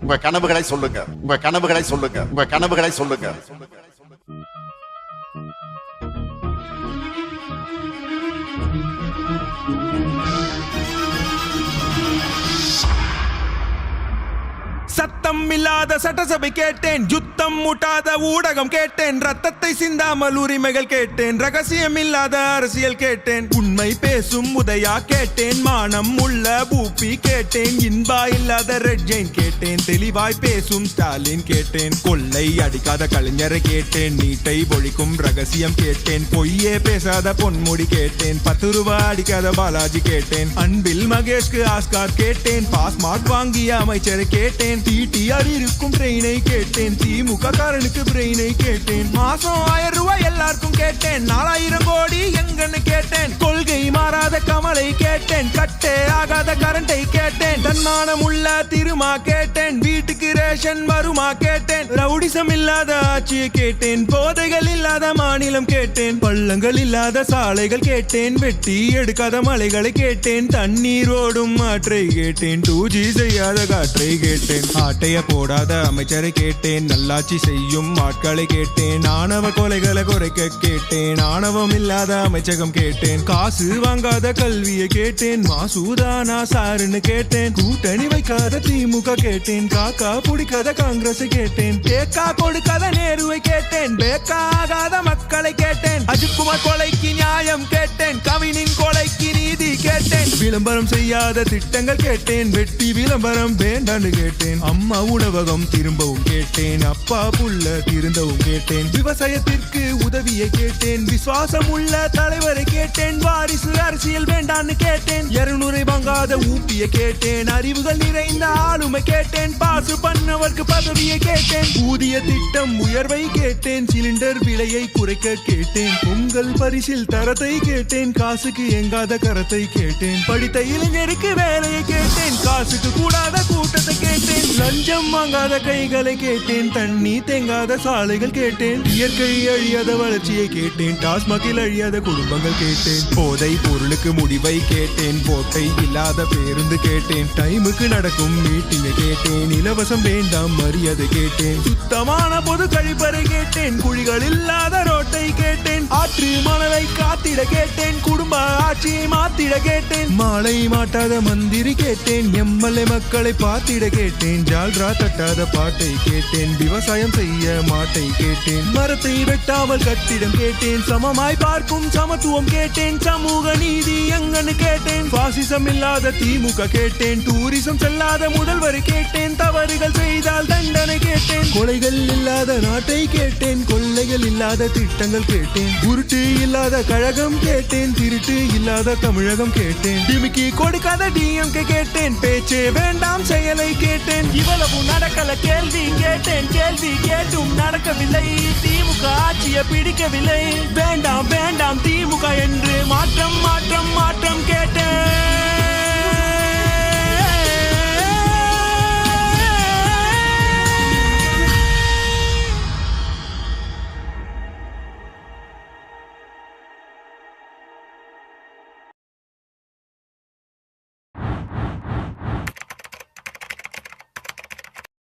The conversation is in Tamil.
உங்க கனவுகளை சொல்லுங்க, உங்க கனவுகளை சொல்லுங்க, உங்க கனவுகளை சொல்லுங்க. சத்தம் இல்லாத சட்டசபை கேட்டேன், யுத்தம் முட்டாத ஊடகம் கேட்டேன், ரத்தத்தை சிந்தாமல் உரிமைகள் கேட்டேன், ரகசியம் இல்லாத அரசியல் கேட்டேன், உண்மை பேசும் உதயா கேட்டேன், மானம் உள்ள பூப்பி கேட்டேன், இன்பா இல்லாத ரெட் ஜெயின் கேட்டேன், தெளிவாய் பேசும் ஸ்டாலின் கேட்டேன், கொள்ளை அடிக்காத கலைஞரை கேட்டேன், நீட்டை ஒழிக்கும் ரகசியம் கேட்டேன், பொய்யே பேசாத பொன்முடி கேட்டேன், 10 ரூபாய் அடிக்காத பாலாஜி கேட்டேன், அன்பில் மகேஷ்க்கு ஆஸ்கார் கேட்டேன், பாஸ் மார்க் வாங்கிய அமைச்சரை கேட்டேன், டிடிஆர் இருக்கும் ட்ரெயினை கேட்டேன், திமுக காரனுக்கு பிரெயினை கேட்டேன், மாசம் 1000 ரூபாய் எல்லாருக்கும் கேட்டேன், 4000 கோடி எங்கன்னு கேட்டேன், கொள்கை மாறாத கமலை கேட்டேன், கட்டே ஆகாத கரண்டை கேட்டேன், தன்மானம் உள்ள திருமா கேட்டேன், வீட்டுக்கு ரேஷன் வருமா கேட்டேன், ரவுடிசம் இல்லாத ஆட்சியை கேட்டேன், போதைகள் இல்லாத மாநிலம் கேட்டேன், பள்ளங்கள் இல்லாத சாலைகள் கேட்டேன், வெட்டி எடுக்காத மலைகளை கேட்டேன், தண்ணீர் ஓடும் ஆற்றை கேட்டேன், 2G செய்யாத காற்றை கேட்டேன், ஆட்டைய போடாத அமைச்சரை கேட்டேன், நல்லாட்சி செய்யும் ஆட்களை கேட்டேன், ஆணவ கொலைகளை குறைக்க கேட்டேன், ஆணவம் இல்லாத அமைச்சகம் கேட்டேன், காசு வாங்காத கல்வியை கேட்டேன், மாசூதானா சாருன்னு கேட்டேன், கூட்டணி வைக்காத திமுக கேட்டேன், காக்கா பிடிக்காத காங்கிரஸ் கேட்டேன், தேக்கா கொடுக்காத நேருவை கேட்டேன், பேக்கா ஆகாத மக்களை கேட்டேன், அஜித்குமார் கொலைக்கு நியாயம் கேட்டேன், கவினின் கொலைக்கு நீதி கேட்டேன், விளம்பரம் செய்யாத திட்டங்கள் கேட்டேன், வெட்டி விளம்பரம் வேண்டான்னு கேட்டேன், அம்மா உணவகம் திரும்பவும் கேட்டேன், அப்பா புள்ள திருந்தவும் கேட்டேன், விவசாயத்திற்கு உதவியை கேட்டேன், விசுவாசம் உள்ள தலைவரை கேட்டேன், வாரிசு அரசியல் வேண்டான்னு கேட்டேன், 200 வாங்காத ஊப்பியை கேட்டேன், அறிவுகள் நிறைந்த ஆளுமை கேட்டேன், பாசு பண்ணவர்க்கு பதவியை கேட்டேன், ஊதிய திட்டம் உயர்வை கேட்டேன், சிலிண்டர் விலையை குறைக்க கேட்டேன், பொங்கல் பரிசில் தரத்தை கேட்டேன், காசுக்கு எங்காத கரத்தை கேட்டேன், படித்த இளைஞருக்கு வேலையை கேட்டேன், காசுக்கு கூடாத கூட்டத்தை கேட்டேன், லஞ்சம் வாங்காத கைகளை கேட்டேன், தண்ணி தேங்காத சாலைகள் கேட்டேன், இயற்கை அழியாத வளர்ச்சியை கேட்டேன், டாஸ்மாகில் அழியாத குடும்பங்கள் கேட்டேன், போதை பொருளுக்கு முடிவை கேட்டேன், போட்டை இல்லாத பேருந்து கேட்டேன், டைமுக்கு நடக்கும் மீட்டிங்கை கேட்டேன், இலவசம் வேண்டாம் மரியாதை கேட்டேன், சுத்தமான பொது கழிப்பறை கேட்டேன், குழிகள் இல்லாத ரோட்டை கேட்டேன், ஆற்று மணலை காத்திட கேட்டேன், குடும்ப ஆட்சியை மாத்திட கேட்டேன், மாலை மாட்டாத மந்திரி கேட்டேன், எம்எல்ஏ மக்களை பார்த்திட கேட்டேன், ஜால்ரா தட்டாத பாட்டை கேட்டேன், விவசாயம் செய்ய மாட்டை கேட்டேன், மரத்தை வெட்டாமல் கட்டிடம் கேட்டேன், சமமாய் பார்க்கும் சமத்துவம் கேட்டேன், சமூக நீதி எங்கன்னு கேட்டேன், பாசிசம் இல்லாத திமுக கேட்டேன், டூரிசம் செல்லாத முதல்வரை கேட்டேன், தவறுகள் செய்தால் தண்டனை கேட்டேன், கொலைகள் இல்லாத நாட்டை கேட்டேன், கொள்ளைகள் இல்லாத திட்டங்கள் கேட்டேன், உருட்டு இல்லாத கழகம் கேட்டேன், திருட்டு இல்லாத தமிழகம் கேட்டேன், டிமிக்கி கொடுக்காத டிஎம்கே கேட்டேன், பேச்சே வேண்டாம் செயலை கேட்டேன், இவ்வளவு நடக்கல கேள்வி கேட்டேன், கேள்வி கேட்டும் நடக்கவில்லை, திமுக ஆட்சியை பிடிக்கவில்லை, வேண்டாம் வேண்டாம் திமுக